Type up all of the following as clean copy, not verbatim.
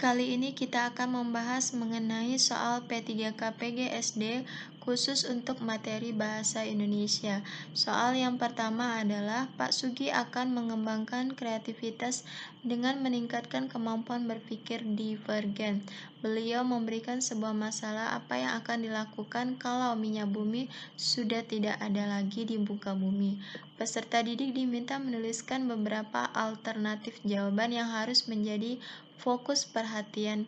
Kali ini kita akan membahas mengenai soal P3KPG SD khusus untuk materi bahasa Indonesia. Soal yang pertama adalah Pak Sugi akan mengembangkan kreativitas dengan meningkatkan kemampuan berpikir divergen. Beliau memberikan sebuah masalah apa yang akan dilakukan kalau minyak bumi sudah tidak ada lagi di muka bumi. Peserta didik diminta menuliskan beberapa alternatif jawaban yang harus menjadi fokus perhatian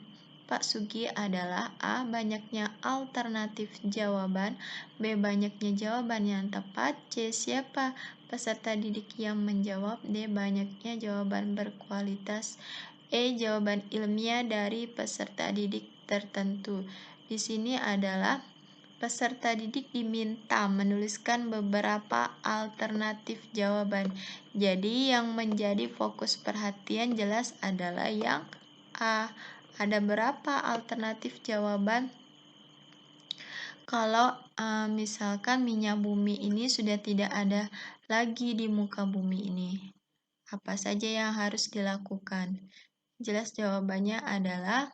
Pak Sugi adalah A. Banyaknya alternatif jawaban, B. Banyaknya jawaban yang tepat, C. Siapa peserta didik yang menjawab, D. Banyaknya jawaban berkualitas, E. Jawaban ilmiah dari peserta didik tertentu. Di sini adalah peserta didik diminta menuliskan beberapa alternatif jawaban. Jadi yang menjadi fokus perhatian jelas adalah yang A. Ada berapa alternatif jawaban? Kalau misalkan minyak bumi ini sudah tidak ada lagi di muka bumi ini, apa saja yang harus dilakukan? Jelas jawabannya adalah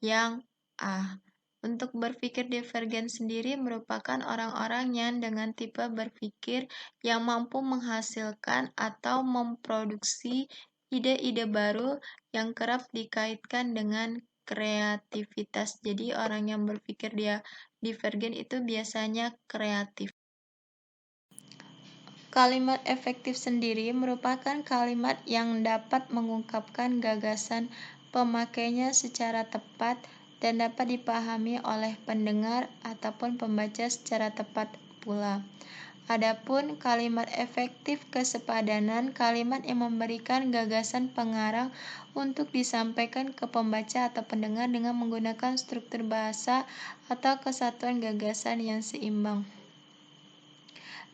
yang A. Untuk berpikir divergen sendiri merupakan orang-orang yang dengan tipe berpikir yang mampu menghasilkan atau memproduksi ide-ide baru yang kerap dikaitkan dengan kreativitas. Jadi orang yang berpikir dia divergen itu biasanya kreatif. Kalimat efektif sendiri merupakan kalimat yang dapat mengungkapkan gagasan pemakainya secara tepat dan dapat dipahami oleh pendengar ataupun pembaca secara tepat pula. Adapun kalimat efektif kesepadanan, kalimat yang memberikan gagasan pengarang untuk disampaikan ke pembaca atau pendengar dengan menggunakan struktur bahasa atau kesatuan gagasan yang seimbang.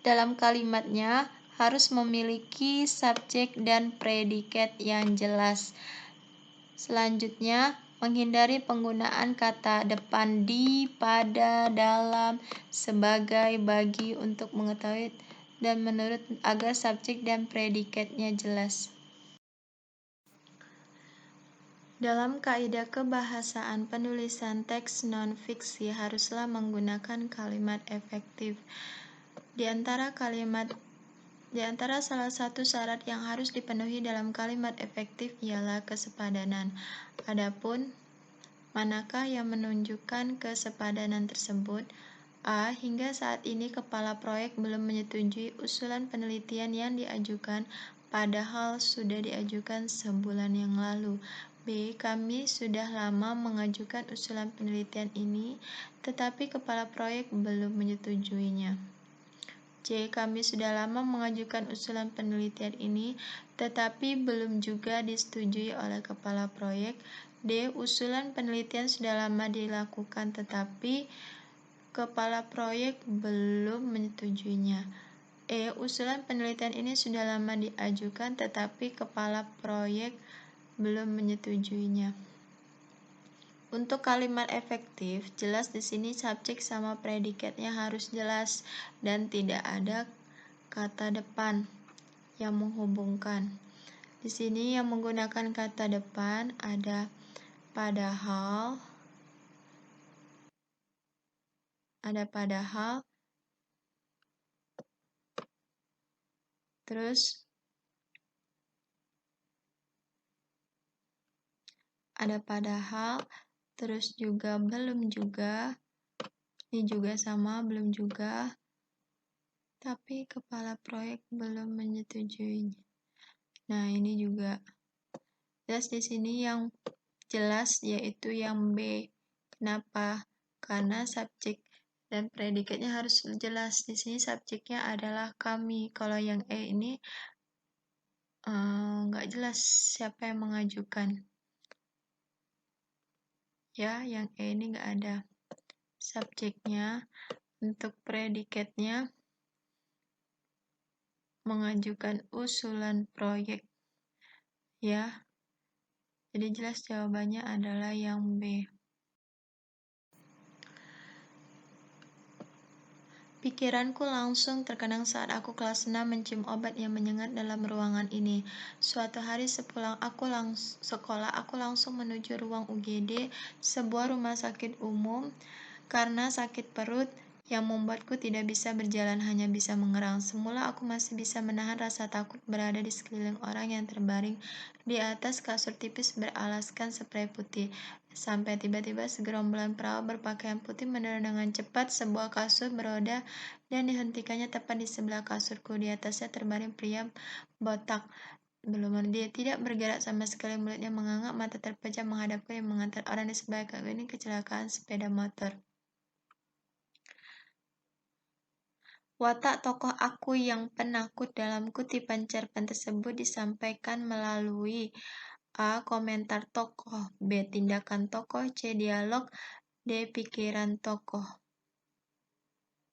Dalam kalimatnya harus memiliki subjek dan predikat yang jelas. Selanjutnya, menghindari penggunaan kata depan di, pada, dalam, sebagai, bagi, untuk mengetahui, dan menurut agar subjek dan predikatnya jelas. Dalam kaidah kebahasaan, penulisan teks non-fiksi haruslah menggunakan kalimat efektif. Di antara salah satu syarat yang harus dipenuhi dalam kalimat efektif ialah kesepadanan. Adapun manakah yang menunjukkan kesepadanan tersebut? A. Hingga saat ini kepala proyek belum menyetujui usulan penelitian yang diajukan, padahal sudah diajukan sebulan yang lalu. B. Kami sudah lama mengajukan usulan penelitian ini, tetapi kepala proyek belum menyetujuinya. C. Kami sudah lama mengajukan usulan penelitian ini, tetapi belum juga disetujui oleh kepala proyek. D. Usulan penelitian sudah lama dilakukan, tetapi kepala proyek belum menyetujuinya. E. Usulan penelitian ini sudah lama diajukan, tetapi kepala proyek belum menyetujuinya. Untuk kalimat efektif, jelas di sini subjek sama predikatnya harus jelas dan tidak ada kata depan yang menghubungkan. Di sini yang menggunakan kata depan ada padahal, terus ada padahal, terus juga belum juga, ini juga sama belum juga, tapi kepala proyek belum menyetujuinya. Nah, ini juga jelas di sini yang jelas yaitu yang B. Kenapa? Karena subjek dan predikatnya harus jelas. Di sini subjeknya adalah kami. Kalau yang E ini nggak jelas siapa yang mengajukan. Ya, yang E ini nggak ada subjeknya. Untuk predikatnya mengajukan usulan proyek. Ya, jadi jelas jawabannya adalah yang B. Pikiranku langsung terkenang saat aku kelas 6 mencium obat yang menyengat dalam ruangan ini. Suatu hari sepulang sekolah, aku langsung menuju ruang UGD, sebuah rumah sakit umum, karena sakit perut yang membuatku tidak bisa berjalan, hanya bisa mengerang. Semula aku masih bisa menahan rasa takut berada di sekeliling orang yang terbaring di atas kasur tipis beralaskan sprei putih. Sampai tiba-tiba segerombolan perahu berpakaian putih mendorong dengan cepat sebuah kasur beroda dan dihentikannya tepat di sebelah kasurku. Di atasnya terbaring pria botak. Dia tidak bergerak sama sekali, mulutnya menganga, mata terpejam menghadapku yang mengantar orang di sebelah kaki ini kecelakaan sepeda motor. Watak tokoh aku yang penakut dalam kutipan cerpen tersebut disampaikan melalui A. Komentar tokoh, B. Tindakan tokoh, C. Dialog, D. Pikiran tokoh.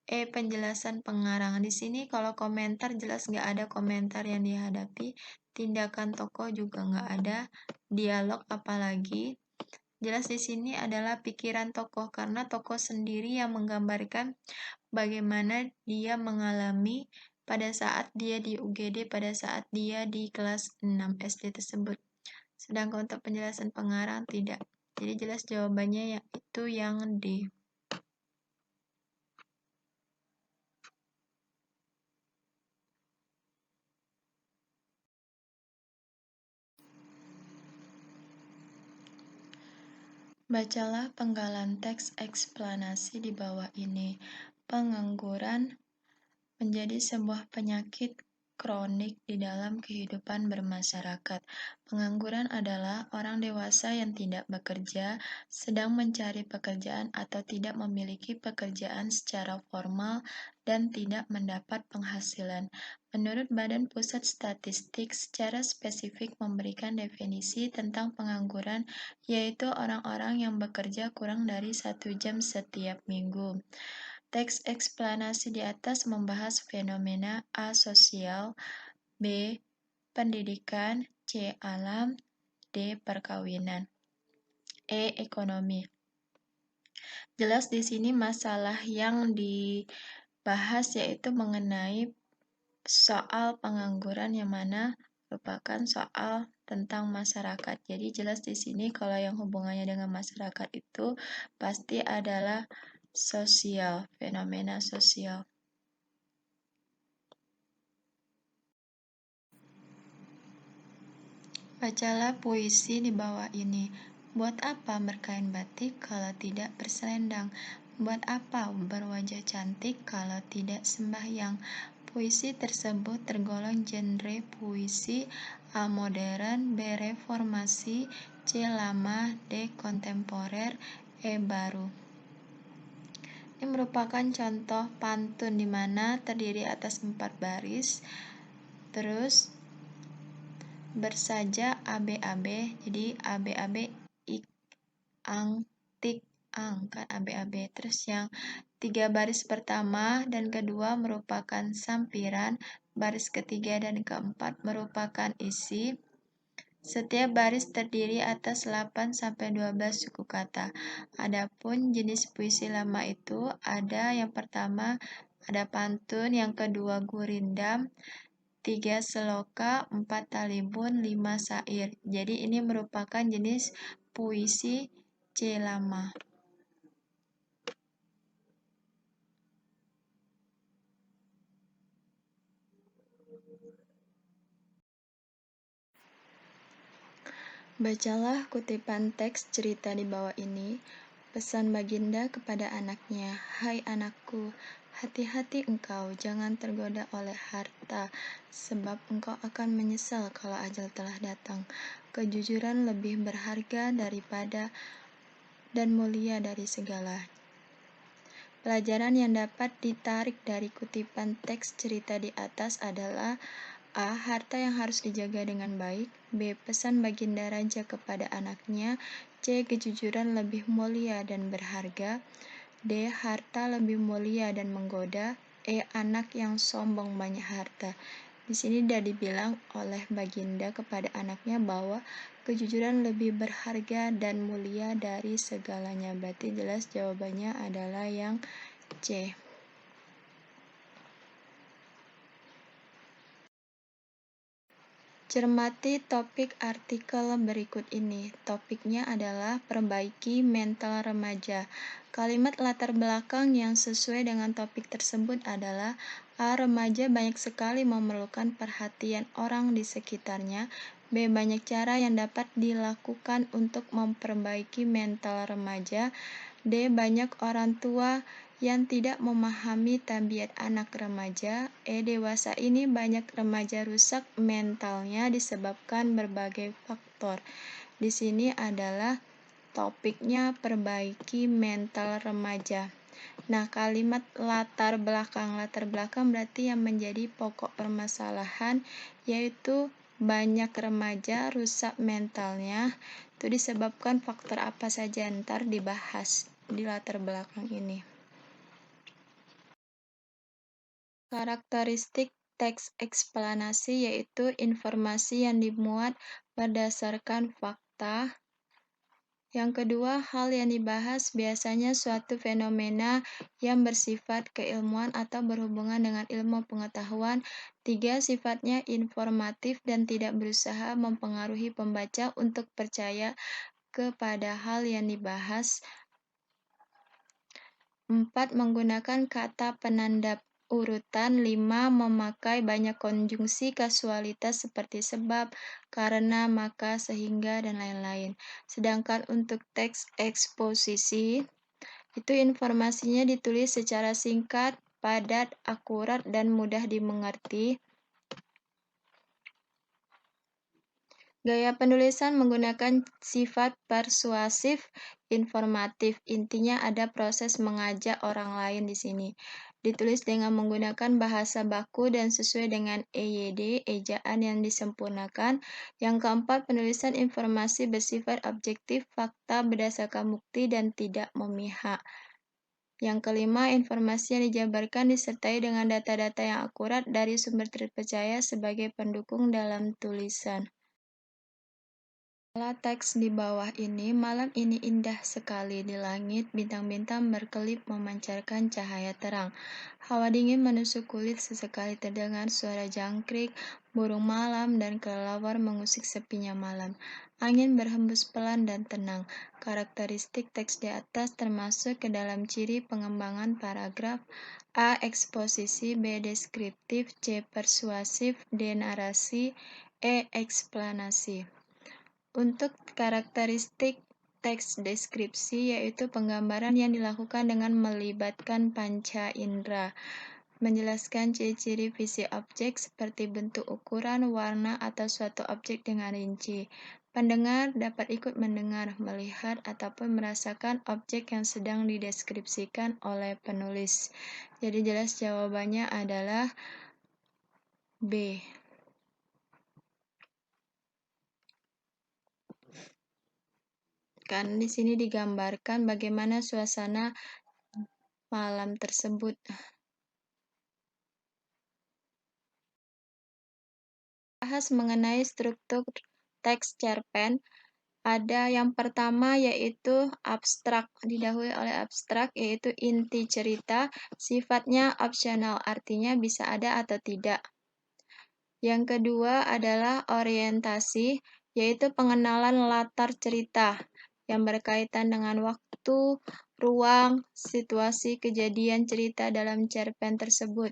E. Penjelasan pengarang. Di sini kalau komentar jelas nggak ada komentar yang dihadapi, tindakan tokoh juga nggak ada, dialog apalagi. Jelas di sini adalah pikiran tokoh karena tokoh sendiri yang menggambarkan bagaimana dia mengalami pada saat dia di UGD, pada saat dia di kelas 6 SD tersebut. Sedangkan untuk penjelasan pengarang tidak. Jadi jelas jawabannya itu yang D. Bacalah penggalan teks eksplanasi di bawah ini. Pengangguran menjadi sebuah penyakit kronik di dalam kehidupan bermasyarakat. Pengangguran adalah orang dewasa yang tidak bekerja, sedang mencari pekerjaan atau tidak memiliki pekerjaan secara formal dan tidak mendapat penghasilan. Menurut Badan Pusat Statistik, secara spesifik memberikan definisi tentang pengangguran, yaitu orang-orang yang bekerja kurang dari 1 jam setiap minggu. Teks eksplanasi di atas membahas fenomena A. Sosial, B. Pendidikan, C. Alam, D. Perkawinan, E. Ekonomi. Jelas di sini masalah yang dibahas yaitu mengenai soal pengangguran yang mana merupakan soal tentang masyarakat. Jadi jelas di sini kalau yang hubungannya dengan masyarakat itu pasti adalah sosial, fenomena sosial. Bacalah puisi di bawah ini. Buat apa berkain batik kalau tidak berselendang? Buat apa berwajah cantik kalau tidak sembahyang? Puisi tersebut tergolong genre puisi A. Modern, B. Reformasi, C. Lama, D. Kontemporer, E. Baru. Ini merupakan contoh pantun di mana terdiri atas 4 baris, terus bersaja ABAB, jadi ABAB ik ang tik ang kan ABAB. Terus yang 3 baris pertama dan kedua merupakan sampiran, baris ketiga dan keempat merupakan isi. Setiap baris terdiri atas 8-12 suku kata. Adapun jenis puisi lama itu ada yang pertama ada pantun, yang kedua gurindam, 3 seloka, 4 talibun, 5 syair. Jadi ini merupakan jenis puisi C lama. Bacalah kutipan teks cerita di bawah ini. Pesan Baginda kepada anaknya, "Hai anakku, hati-hati engkau, jangan tergoda oleh harta, sebab engkau akan menyesal kalau ajal telah datang. Kejujuran lebih berharga daripada dan mulia dari segala." Pelajaran yang dapat ditarik dari kutipan teks cerita di atas adalah A. Harta yang harus dijaga dengan baik, B. Pesan Baginda Raja kepada anaknya, C. Kejujuran lebih mulia dan berharga, D. Harta lebih mulia dan menggoda, E. Anak yang sombong banyak harta. Di sini sudah dibilang oleh Baginda kepada anaknya bahwa kejujuran lebih berharga dan mulia dari segalanya. Berarti jelas jawabannya adalah yang C. Cermati topik artikel berikut ini. Topiknya adalah perbaiki mental remaja. Kalimat latar belakang yang sesuai dengan topik tersebut adalah A. Remaja banyak sekali memerlukan perhatian orang di sekitarnya. B. Banyak cara yang dapat dilakukan untuk memperbaiki mental remaja. D. Banyak orang tua yang tidak memahami tabiat anak remaja. Dewasa ini banyak remaja rusak mentalnya disebabkan berbagai faktor. Di sini adalah topiknya perbaiki mental remaja. Nah, kalimat latar belakang berarti yang menjadi pokok permasalahan yaitu banyak remaja rusak mentalnya. Itu disebabkan faktor apa saja, ntar dibahas di latar belakang ini. Karakteristik teks eksplanasi yaitu informasi yang dimuat berdasarkan fakta. Yang kedua, hal yang dibahas biasanya suatu fenomena yang bersifat keilmuan atau berhubungan dengan ilmu pengetahuan. 3. Sifatnya informatif dan tidak berusaha mempengaruhi pembaca untuk percaya kepada hal yang dibahas. 4. Menggunakan kata penanda urutan. 5. Memakai banyak konjungsi kasualitas seperti sebab, karena, maka, sehingga, dan lain-lain. Sedangkan untuk teks eksposisi, itu informasinya ditulis secara singkat, padat, akurat, dan mudah dimengerti. Gaya penulisan menggunakan sifat persuasif, informatif. Intinya ada proses mengajak orang lain di sini. Ditulis dengan menggunakan bahasa baku dan sesuai dengan EYD, ejaan yang disempurnakan. Yang keempat, penulisan informasi bersifat objektif, fakta berdasarkan bukti dan tidak memihak. Yang kelima, informasi yang dijabarkan disertai dengan data-data yang akurat dari sumber terpercaya sebagai pendukung dalam tulisan. Teks di bawah ini, malam ini indah sekali di langit, bintang-bintang berkelip memancarkan cahaya terang. Hawa dingin menusuk kulit, sesekali terdengar suara jangkrik, burung malam, dan kelelawar mengusik sepinya malam. Angin berhembus pelan dan tenang. Karakteristik teks di atas termasuk ke dalam ciri pengembangan paragraf. A. Eksposisi. B. Deskriptif. C. Persuasif. D. Narasi. E. Eksplanasi. Untuk karakteristik teks deskripsi yaitu penggambaran yang dilakukan dengan melibatkan panca indera, menjelaskan ciri-ciri visi objek seperti bentuk, ukuran, warna, atau suatu objek dengan rinci. Pendengar dapat ikut mendengar, melihat, ataupun merasakan objek yang sedang dideskripsikan oleh penulis. Jadi jelas jawabannya adalah B. Kan di sini digambarkan bagaimana suasana malam tersebut. Bahas mengenai struktur teks cerpen. Ada yang pertama yaitu abstrak, didahului oleh abstrak yaitu inti cerita, sifatnya opsional, artinya bisa ada atau tidak. Yang kedua adalah orientasi, yaitu pengenalan latar cerita yang berkaitan dengan waktu, ruang, situasi kejadian cerita dalam cerpen tersebut.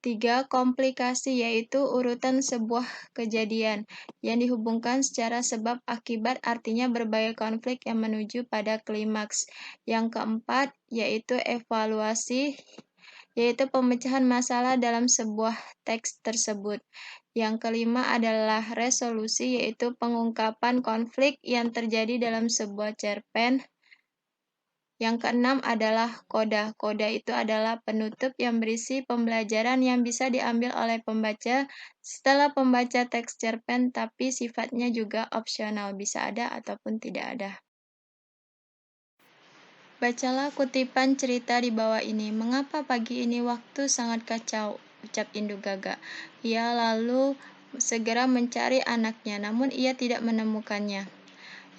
3. Komplikasi, yaitu urutan sebuah kejadian yang dihubungkan secara sebab akibat, artinya berbagai konflik yang menuju pada klimaks. Yang keempat, yaitu evaluasi, yaitu pemecahan masalah dalam sebuah teks tersebut. Yang kelima adalah resolusi, yaitu pengungkapan konflik yang terjadi dalam sebuah cerpen. Yang keenam adalah koda. Koda itu adalah penutup yang berisi pembelajaran yang bisa diambil oleh pembaca setelah pembaca teks cerpen, tapi sifatnya juga opsional, bisa ada ataupun tidak ada. Bacalah kutipan cerita di bawah ini. Mengapa pagi ini waktu sangat kacau? Ucap induk gagak. Ia lalu segera mencari anaknya, namun ia tidak menemukannya.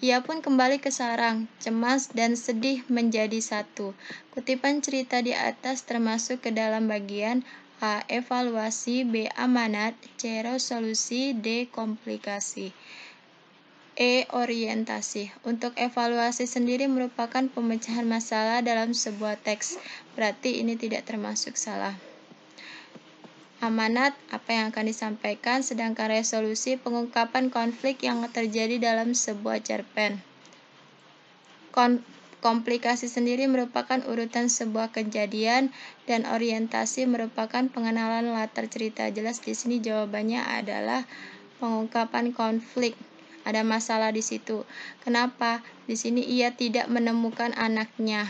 Ia pun kembali ke sarang, cemas dan sedih menjadi satu. Kutipan cerita di atas termasuk ke dalam bagian A. Evaluasi, B. Amanat, C. Resolusi, D. Komplikasi. E. Orientasi. Untuk evaluasi sendiri merupakan pemecahan masalah dalam sebuah teks, berarti ini tidak termasuk salah. Amanat, apa yang akan disampaikan, sedangkan resolusi, pengungkapan konflik yang terjadi dalam sebuah cerpen. Komplikasi sendiri merupakan urutan sebuah kejadian, dan orientasi merupakan pengenalan latar cerita. Jelas di sini jawabannya adalah pengungkapan konflik. Ada masalah di situ. Kenapa? Di sini ia tidak menemukan anaknya.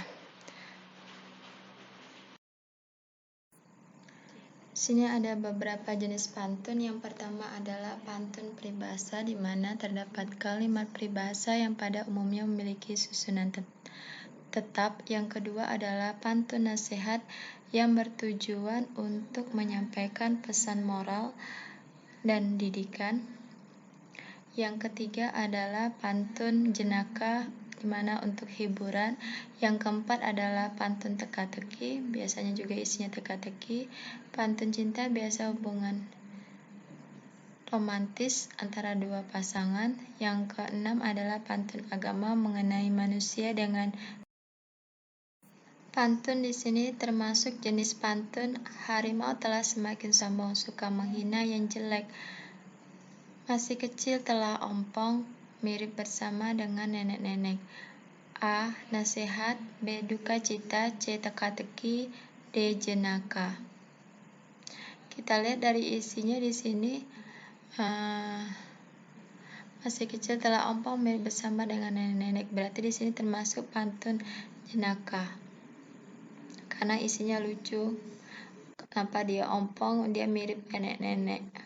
Di sini ada beberapa jenis pantun. Yang pertama adalah pantun peribahasa, di mana terdapat kalimat peribahasa yang pada umumnya memiliki susunan tetap. Yang kedua adalah pantun nasihat yang bertujuan untuk menyampaikan pesan moral dan didikan. Yang ketiga adalah pantun jenaka, di mana untuk hiburan. Yang keempat adalah pantun teka-teki, biasanya juga isinya teka-teki. Pantun cinta biasa hubungan romantis antara dua pasangan. Yang keenam adalah pantun agama mengenai manusia dengan pantun. Di sini termasuk jenis pantun harimau telah semakin sombong, suka menghina yang jelek. Masih kecil telah ompong, mirip bersama dengan nenek-nenek. A. Nasihat, B. Duka cita, C. Teka-teki, D. Jenaka. Kita lihat dari isinya di sini. Masih kecil telah ompong, mirip bersama dengan nenek-nenek. Berarti di sini termasuk pantun jenaka. Karena isinya lucu. Kenapa dia ompong? Dia mirip nenek-nenek.